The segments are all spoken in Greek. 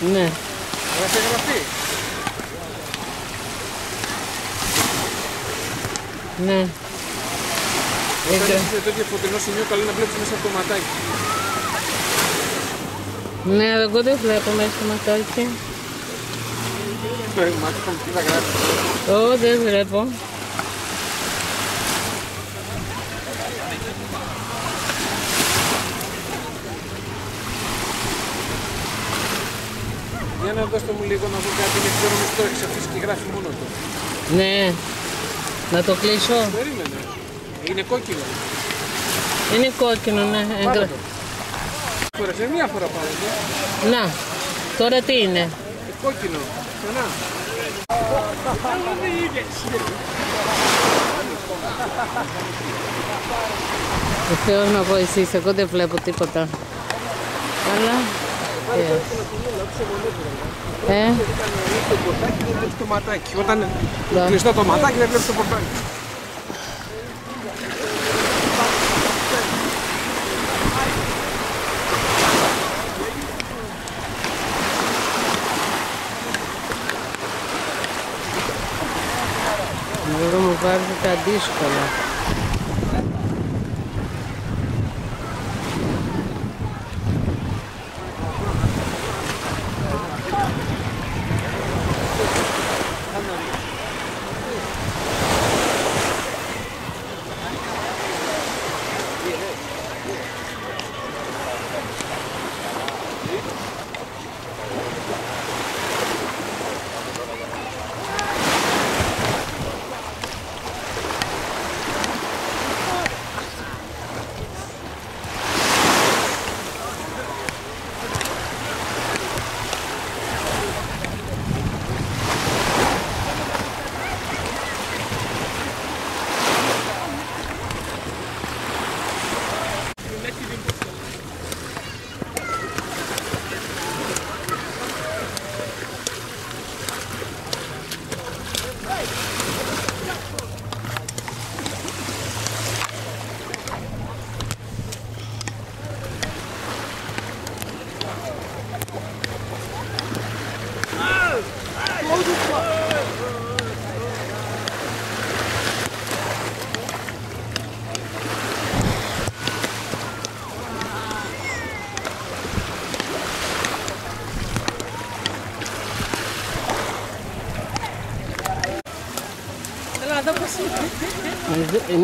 Ναι. Θα σε γραφτεί. Ναι. Όταν είσαι σε τέτοιο φωτεινό σημείο, καλό να βλέπεις μέσα από το ματάκι. Ναι, εγώ δεν βλέπω μέσα στο ματάκι. Το μάτι τι θα γράψει. Ω, δεν βλέπω. Για να δώστε μου λίγο να δω κάτι, γιατί ξέρω πως το έχεις αφήσει και γράφει μόνο του. Ναι. Να το κλείσω. Περίμενε. Είναι κόκκινο. Είναι κόκκινο, ναι. Πάρε το. Φορέσαι μία φορά πάρε το. Να. Τώρα τι είναι. Κόκκινο. Ξανά. Ο Θεός να βοηθήσει. Εγώ δεν βλέπω τίποτα. Αλλά... το ματάκι. Όταν κλειστό το ματάκι δεν βλέπεις το πορτάκι. Μπορώ μου βάζετε τα δύσκολα.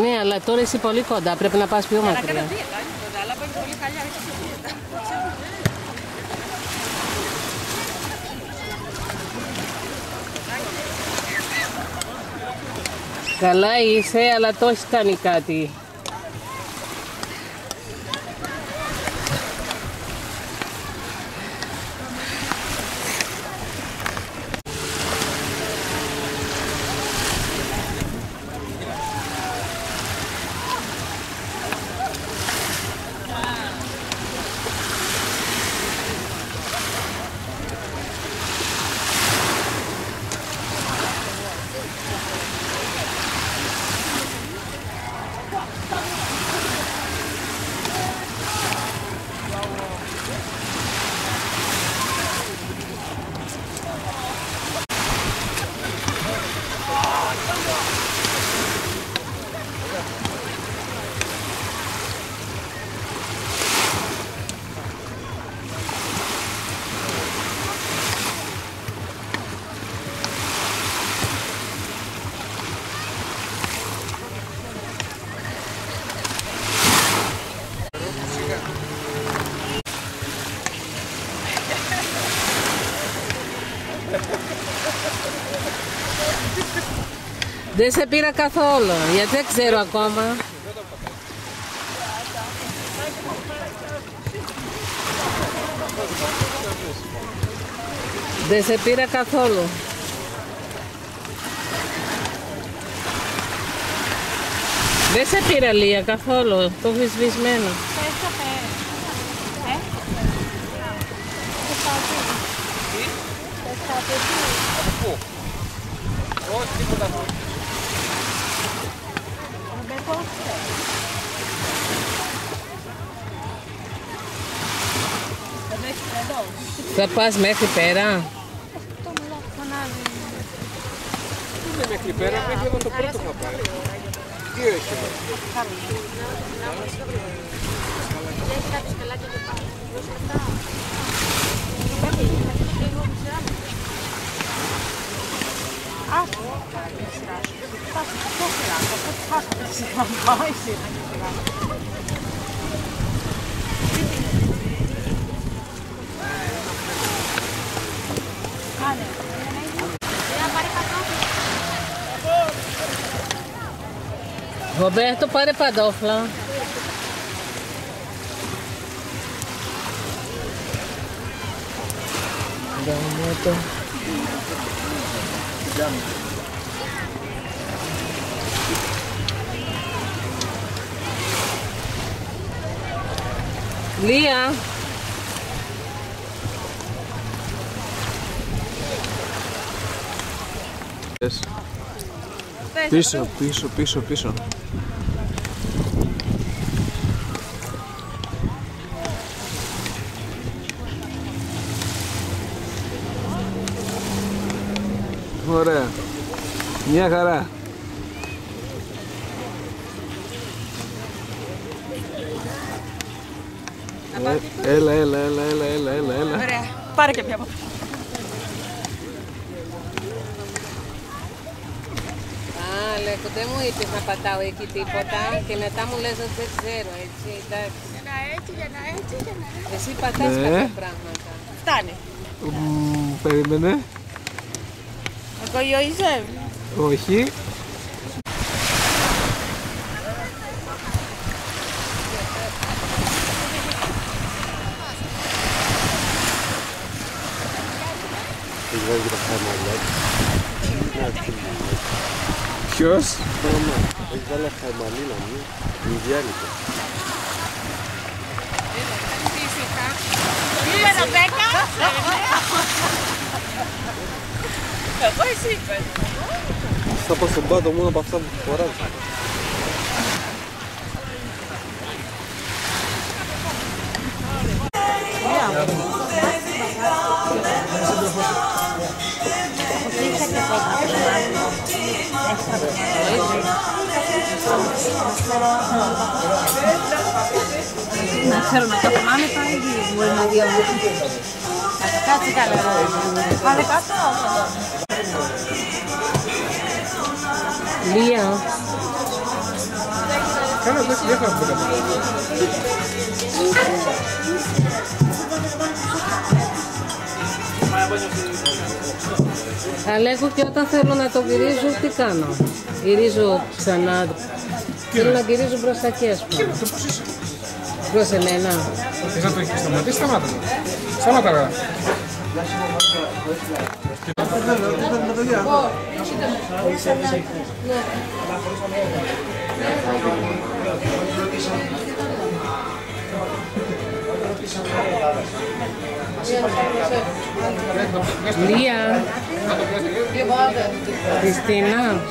Ναι, αλλά τώρα είσαι πολύ κοντά, πρέπει να πας πιο μακριά. Καλά είσαι, αλλά το έχει κάνει κάτι. Δεν σε πήρα καθόλου, γιατί δεν ξέρω ακόμα. Δεν σε πήρα καθόλου. Δεν σε πήρα Λία καθόλου, το έχεις σβησμένο. Όχι, τίποτα αυτό. Εδώ. Θα πας μέχρι πέρα. Δεν είναι μέχρι πέρα, μέχρι εδώ το πρώτο θα πάει. Τι έχει εδώ. Έχει κάποιο σκαλάκια και πάνω. Roberto, πάρε παντόφλα. Λία. Πίσω, πίσω, πίσω, πίσω. Ωραία. Μια χαρά. Έλα. Ωραία. Πάρε και πια από αυτό. Λέκο, δεν μου είπες να πατάω εκεί τίποτα και μετά μου λες ότι δεν ξέρω, έτσι, εντάξει. Για να έτσι. Εσύ πατάς κάποια πράγματα. Φτάνει. Περίμενε. Εγώ Ιωίζε. Όχι. Ποιος? Έχει βάλει χαϊμανίνα μου, Ινδιάνικο. Νούμερο 10. Εγώ εσύ είπες. Θα πάω στον πάτο μόνο από αυτά που φοράς. Να ξέρω να το θυμάμαι πάλι ή μπορεί να διαβάσει. Κάτσε καλά. Πάνε κάτω. Λία. Καλά, δεν θα πω. Αλέκο, και όταν θέλω να το γυρίζω, τι κάνω? Γυρίζω ξανά. Θέλω να γυρίζω μπροστά και ας πούμε. Προς εμένα. Θες να το έχεις σταματήσει, σταμάτα. Σταμάτα, ρε. Λία. Χριστίνα.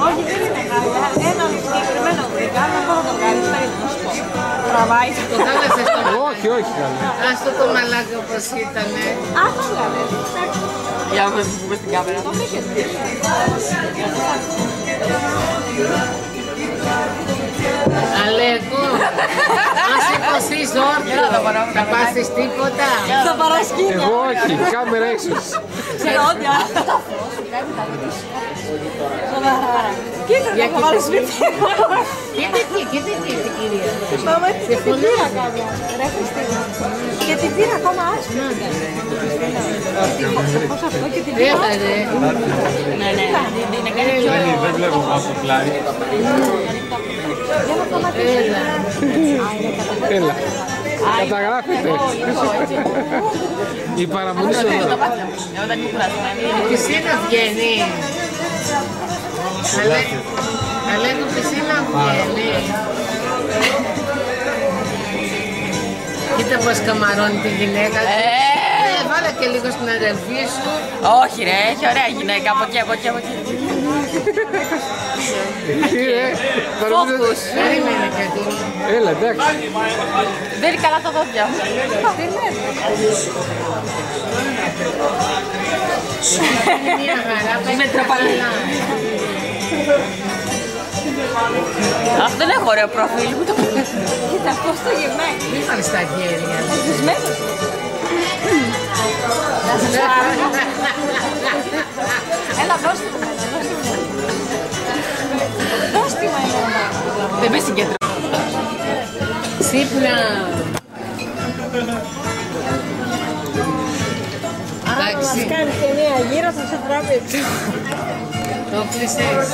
Όχι, δεν είναι κάτι. Ένα συγκεκριμένο βρήκα, δεν μπορώ να το κάνεις, θέλει να σου πω. Τραβάει. Το χάλασες το Όχι, όχι, καλά. Άστο το μαλάκι όπως ήτανε. Αυτό δηλαδή. Για να μην πούμε στην κάμερα. Το βρήκες. Αλέκο, αν σηκωθείς όρθιο, θα πάθεις τίποτα? Στα παρασκήνια. Εγώ όχι, κάμερα ίσως. Ξέρω ό,τι άλλο. Κοίτα, θα βάλεις σπίτι. Κοίτα εκεί, κυρία. Μάμα, και την πήρα κάποια. Ρε Χριστίνα. Και την πήρα ακόμα άσπρη. Πώς αυτό και την πήρα. Έλα ρε. Ναι, είναι κάτι πιο... Δεν βλέπω από πλάι. Για να το ματήσω. Έλα. Καταγράφετε. Η παραμονή σου εδώ. Η πισίνα βγαίνει. Αλέκο, πισίνα βγαίνει. Κοίτα πως καμαρώνει τη γυναίκα. Βάλε και λίγο στην αδερφή σου. Όχι ρε, έχει ωραία γυναίκα από εκεί, από εκεί, από εκεί. Φόκους. Περίμενε κάτι. Έλα, εντάξει. Δεν είναι καλά τα δόντια. Είναι μια χαρά. Με τραπαλινά. Αυτό δεν έχω ωραίο προφίλ. Κοίτα πώς το γεμάει. Μην βάλεις τα χέρια. Ευτυχισμένος. Έλα, δώσ' του. Δώσ' του εμένα. Δεν με συγκεντρώ. Ξύπνα. Εντάξει. Κάνει και μία γύρα, θα σε τράπεζε. Το κλεισές.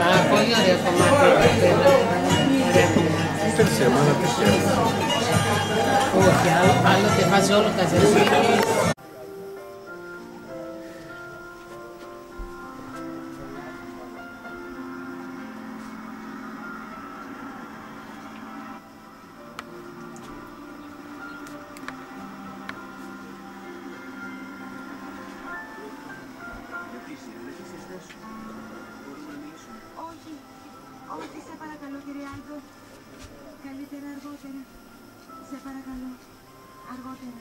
Α, πολύ ωραίο κομμάτι. Ήθελες εμένα τέτοια. Όχι, άλλο και βάζει όλο τα ζεστή. Όχι, σε παρακαλώ κύριε Άλτο. Καλύτερα αργότερα. Σε παρακαλώ. Αργότερα.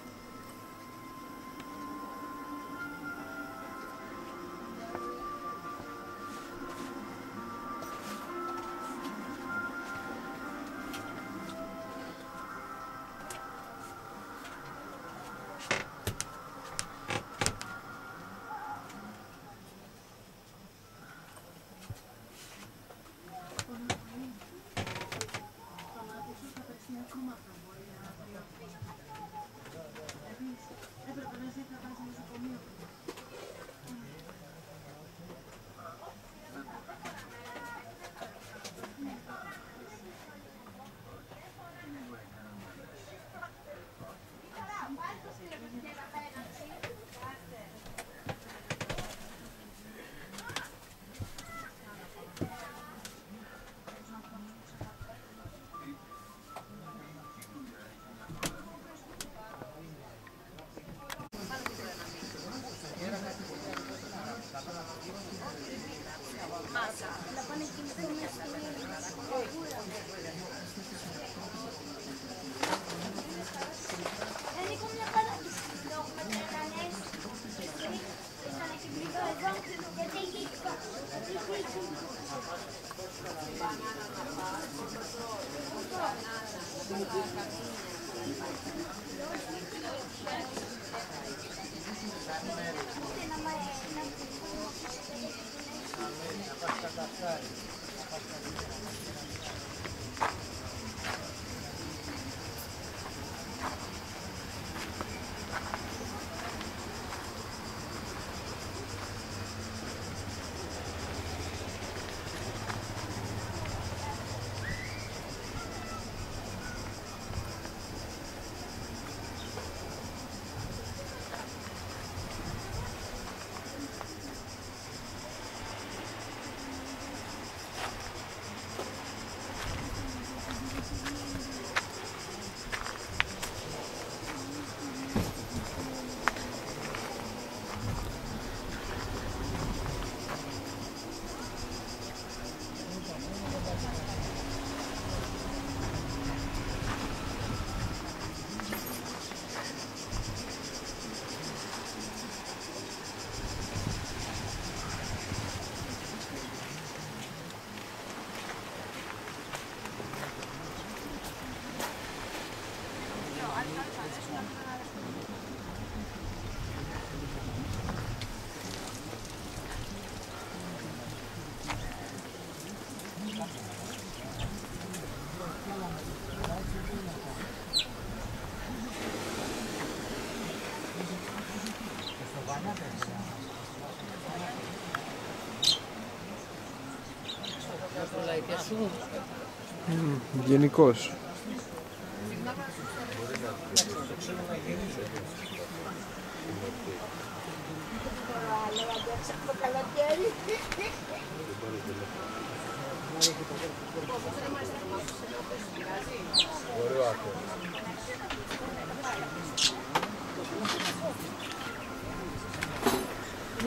Γενικώς.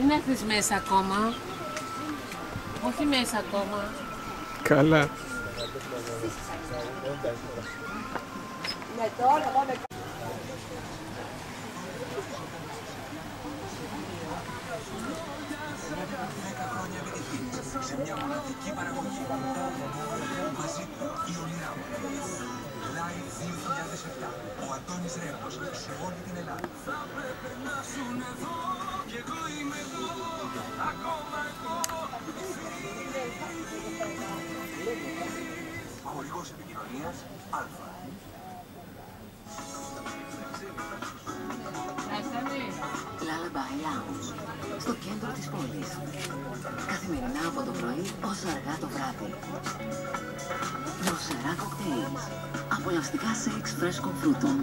Είναι έρθεις μέσα ακόμα. Όχι μέσα ακόμα. Καλά. Σε μια μοναδική παραγωγή. Μαζί η Ολιά. Live 2007. Ο Αντώνης Ρέμπος σε όλη την Ελλάδα. Θα πρέπει να ζουν εδώ κι εγώ είμαι εδώ. Ακόμα εγώ. Χορηγός επικοινωνίας Αλφα. Lullaby Lounge, στο κέντρο της πόλης. Καθημερινά από το πρωί ως αργά το βράδυ. Δροσερά κοκτέιλς, απολαυστικά σεξ φρέσκων φρούτων,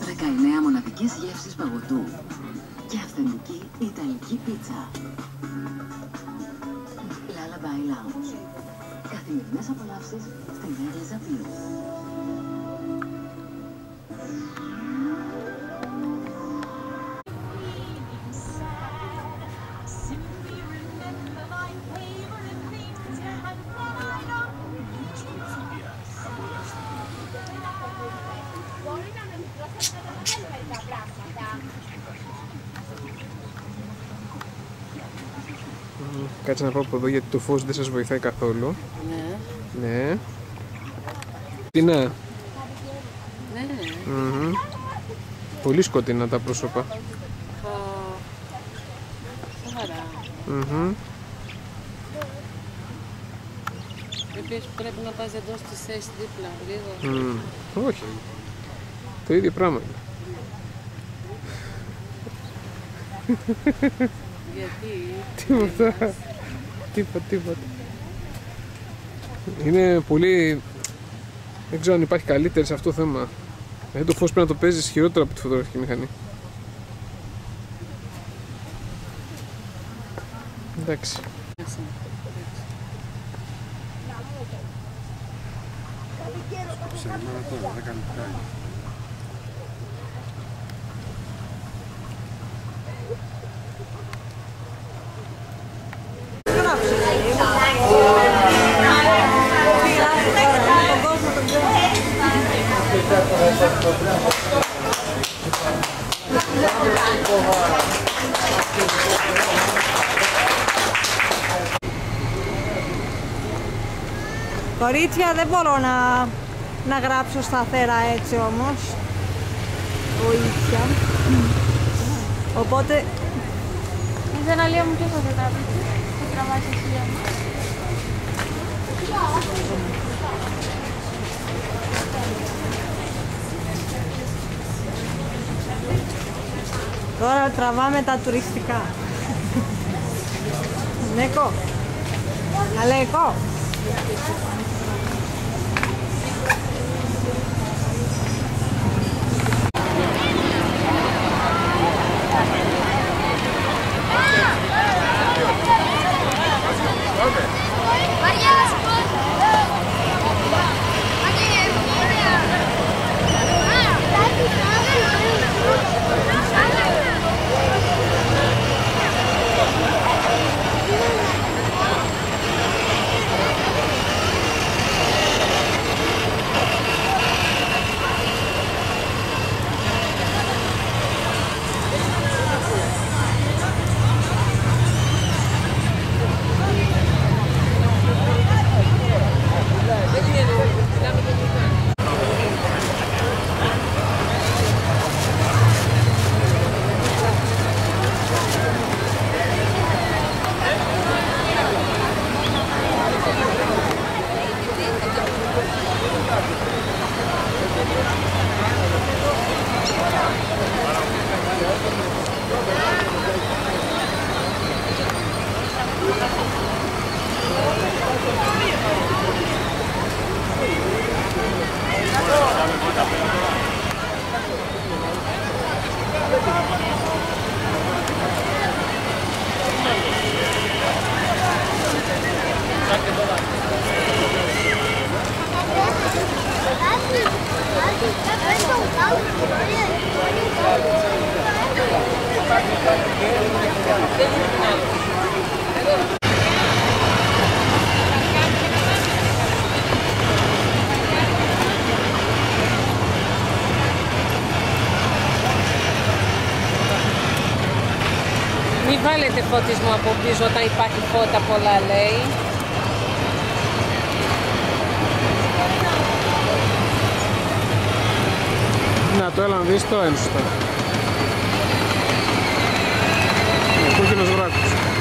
19 μοναδικές γεύσεις παγωτού και αυθεντική ιταλική πίτσα. Lullaby Lounge, καθημερινές απολαύσεις στην Νέα Ζαπίου. Κάτσε να πάω από εδώ γιατί το φως δεν σας βοηθάει καθόλου. Ναι. Ναι. Σκοτεινά. Ναι. Πολύ σκοτεινά τα πρόσωπα. Σοβαρά. Επίσης πρέπει να πας εδώ στη θέση δίπλα, λίγο. Όχι. Το ίδιο πράγμα. Γιατί? Τίποτα. Τίποτα. Είναι πολύ... Δεν ξέρω αν υπάρχει καλύτερη σε αυτό το θέμα. Το φως πρέπει να το παίζεις χειρότερα από τη φωτογραφική μηχανή. Εντάξει. Ψερμάνα τώρα, δεν κάνει πάλι. Κορίτσια, δεν μπορώ να γράψω σταθερά έτσι όμως. Βοήθεια. Οπότε... Είσαι ένα λίγο μου ποιος θα το τραβήξει. Θα τραβάσει εσύ για μας. Τώρα τραβάμε τα τουριστικά. Νέκο. Αλέκο. βάλετε φωτισμό από πίσω όταν υπάρχει φώτα πολλά, λέει. Να το έλα να δεις το ένσωστο. Ο κόκκινος βράκος.